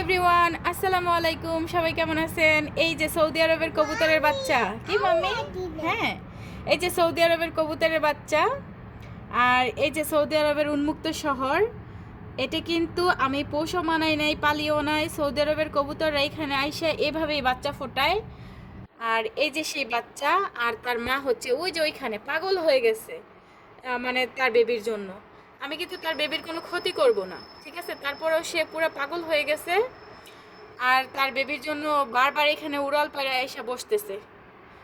Everyone, আসসালামু আলাইকুম। সবাই কেমন আছেন? এই যে সৌদি আরবের কবুতরের বাচ্চা। কি মাম্মি? হ্যাঁ, এই যে সৌদি আরবের কবুতরের বাচ্চা। আর এই যে সৌদি আরবের উন্মুক্ত শহর। এটা কিন্তু আমি পোষও মানাই নাই, পালিও নাই। সৌদি আরবের কবুতররা এখানে আইসা এভাবেই বাচ্চা ফোটায়। আর এই যে সেই বাচ্চা আর তার মা হচ্ছে ওই যে ওইখানে পাগল হয়ে গেছে, মানে তার বেবির জন্য। আমি কিন্তু তার বেবির কোনো ক্ষতি করব না, ঠিক আছে? তারপরেও সে পুরো পাগল হয়ে গেছে আর তার বেবির জন্য বারবার এখানে উড়াল পাড়ায় এসে বসতেছে।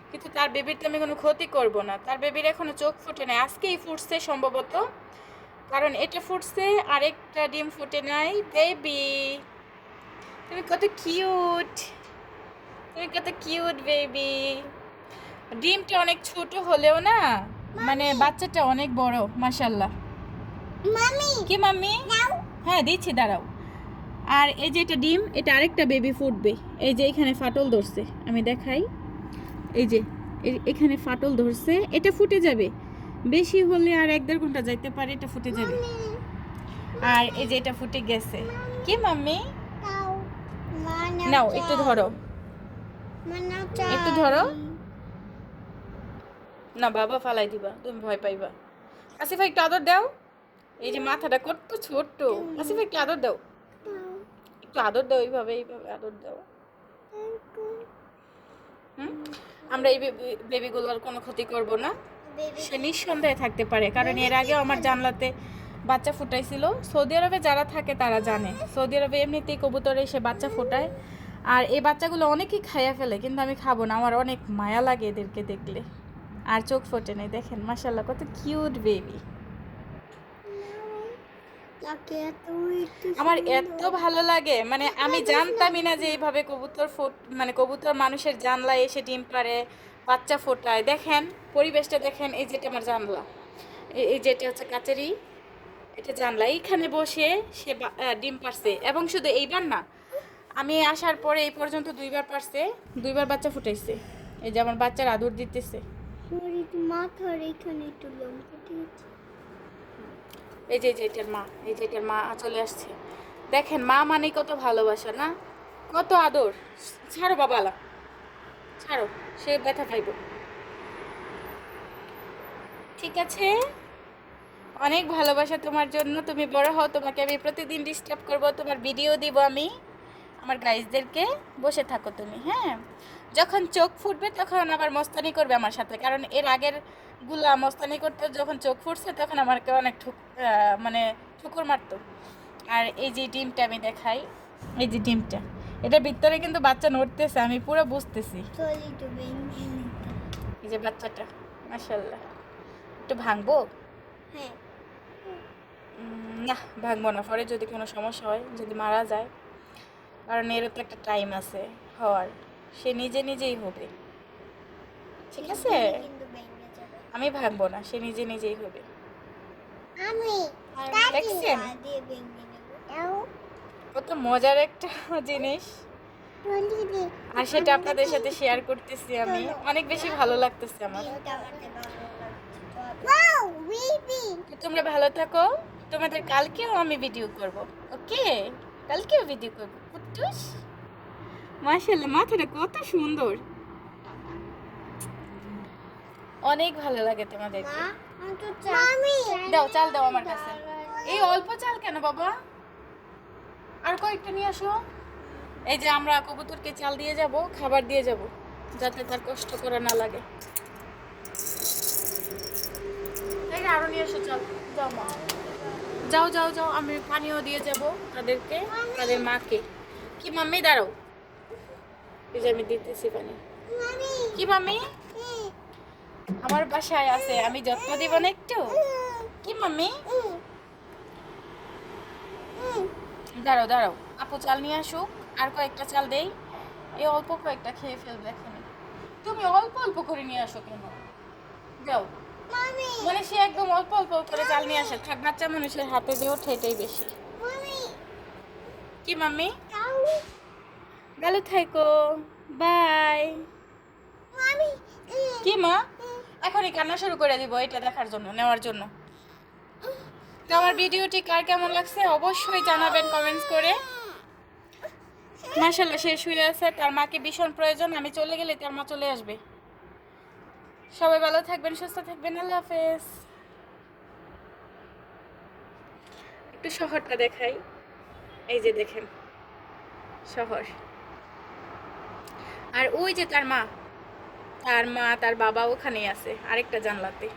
কিন্তু তার বেবির তো আমি কোনো ক্ষতি করব না। তার বেবির এখনো চোখ ফুটে নাই, আজকেই ফুটছে সম্ভবত, কারণ এটা ফুটছে আরেকটা ডিম ফুটে নাই। বেবি, তুমি কত কিউট, তুমি কত কিউট বেবি। ডিমটা অনেক ছোট হলেও না, মানে বাচ্চাটা অনেক বড়, মাশাল্লাহ। মামি কি মাম্মি? নাও হ্যাঁ দিচ্ছি, দাঁড়াও। আর এই যে এটা ডিম, এটা আরেকটা বেবি ফুটবে। এই যে এখানে ফাটল ধরছে, আমি দেখাই। এই যে এখানে ফাটল ধরছে, এটা ফুটে যাবে। বেশি হলে আর 1-1.5 ঘন্টা যাইতে পারে, এটা ফুটে যাবে। আর এই যে এটা ফুটে গেছে। কি মাম্মি? নাও মানা নাও একটু ধরো, মানা একটু ধরো। না বাবা ফালাই দিবা, তুমি ভয় পাইবা। আসিফা একটু আদর দাও। এই যে মাথাটা কত ছোট্ট। আসিফা একটু আদর দাও, একটু আদর দাও, এইভাবে এইভাবে আদর দাও। আমরা এই বেবিগুলোর কোনো ক্ষতি করব না, সে নিঃসন্দেহে থাকতে পারে, কারণ এর আগেও আমার জানলাতে বাচ্চা ফুটাইছিল। সৌদি আরবে যারা থাকে তারা জানে, সৌদি আরবে এমনিতেই কবুতরে সে বাচ্চা ফোটায়। আর এই বাচ্চাগুলো অনেকেই খাইয়া ফেলে, কিন্তু আমি খাবো না, আমার অনেক মায়া লাগে এদেরকে দেখলে। আর চোখ ফোটে নেই, দেখেন মাশাল্লাহ কত কিউট বেবি। আমার এত ভালো লাগে, মানে আমি জানতামই না যে এইভাবে কবুতর মানে কবুতর মানুষের জানলায় এসে ডিম পাড়ে, বাচ্চা ফোটায়। দেখেন পরিবেশটা দেখেন। এই যেটা আমার জানলা, এই যেটা হচ্ছে কাচেরি, এটা জানলা। এইখানে বসে সে ডিম পারছে, এবং শুধু এইবার না, আমি আসার পরে এই পর্যন্ত 2বার পারছে, 2বার বাচ্চা ফুটাইছে। এই যে আমার বাচ্চার আদর দিতেছে। মাথার এখানে একটু লোম ফুটেছে। এই যে এটার মা, এই যে এটার মা চলে আসছে। দেখেন মা মানে কত ভালোবাসা না, কত আদর। ছাড়ো বাবালা, ছাড়ো, সে ব্যথা পাইব। ঠিক আছে, অনেক ভালোবাসা তোমার জন্য। তুমি বড় হও, তোমাকে আমি প্রতিদিন ডিস্টার্ব করব, তোমার ভিডিও দিব আমি আমার গাইজদেরকে। বসে থাকো তুমি, হ্যাঁ? যখন চোখ ফুটবে তখন আবার মস্তানি করবে আমার সাথে, কারণ এর আগের গুলা মস্তানি করতে যখন চোখ ফুটছে তখন আমাকে অনেক মানে ঠুকুর মারতো। আর এই যে ডিমটা আমি দেখাই, এই যে ডিমটা, এটার ভিতরে কিন্তু বাচ্চা নড়তেছে, আমি পুরো বুঝতেছি। এই যে বাচ্চাটা, মাশাল্লাহ। একটু ভাঙবো? হ্যাঁ, না ভাঙবো না, পরে যদি কোনো সমস্যা হয়, যদি মারা যায়, কারণ এরও তো একটা টাইম আছে হওয়ার, সে নিজে নিজেই হবে, ঠিক আছে? কিন্তু ভেঙে যাবে। আমি ভাঙবো না, সে নিজে নিজেই হবে। আমি দেখছেন দিয়ে ভেঙে নেব। নাও কত মজার একটা জিনিস, টলি দে। আর সেটা আপনাদের সাথে শেয়ার করতেছি আমি। অনেক বেশি ভালো লাগতেছে আমার। ওয়াও বেবি, তো তোমরা ভালো থাকো, তোমাদের কালকেও আমি ভিডিও করব, ওকে? কালকেও ভিডিও করব কুট্টুস। মাশাআল্লাহ, মাথাটা কত সুন্দর, অনেক ভালো লাগে তোমাদেরকে। মা আমি তো মামি দাও চাল, দাও আমার কাছে। এই অল্প চাল কেন বাবা, আর কয়েকটা নিয়ে আসো। এই যে আমরা কবুতরকে চাল দিয়ে যাব, খাবার দিয়ে যাব, যাতে তার কষ্ট করা না লাগে। এই আরো নিয়ে এসো চাল, যাও মা, যাও যাও যাও। আমি পানিও দিয়ে যাব তাদেরকে, তাদের মাকে। কি মাম্মি? দাঁড়াও, এই যে আমি দিতেছি পানি। মামি কি মাম্মি? আমার বাসায় আছে, আমি যত্ন দিব না একটু? কি মাম্মি? দাঁড়াও দাঁড়াও, আপু চাল নিয়ে আসুক, আর কয়েকটা চাল দেই। এই অল্প কয়েকটা খেয়ে ফেলবে এখানে। তুমি অল্প অল্প করে নিয়ে আসো কেন? যাও। মামি মানে সে একদম অল্প অল্প করে চাল নিয়ে আসে, থাক, বাচ্চা মানুষের হাতে যে ওঠে এটাই বেশি। মামি কি মাম্মি? নাও ভালো থাকো, বাই। মামি কি মা? এখনই কান্না শুরু করে দিব এটা দেখার জন্য, নেওয়ার জন্য। তো আমার ভিডিওটি কার কেমন লাগছে অবশ্যই জানাবেন কমেন্টস করে। মাশাআল্লাহ সে শুয়ে আছে, তার মাকে ভীষণ প্রয়োজন, আমি চলে গেলে তার মা চলে আসবে। সবাই ভালো থাকবেন, সুস্থ থাকবেন, আল্লাহ হাফেজ। একটু শহরটা দেখাই, এই যে দেখেন শহর। আর ওই যে তার মা, তার বাবা ওখানেই আছে আরেকটা জানলাতে।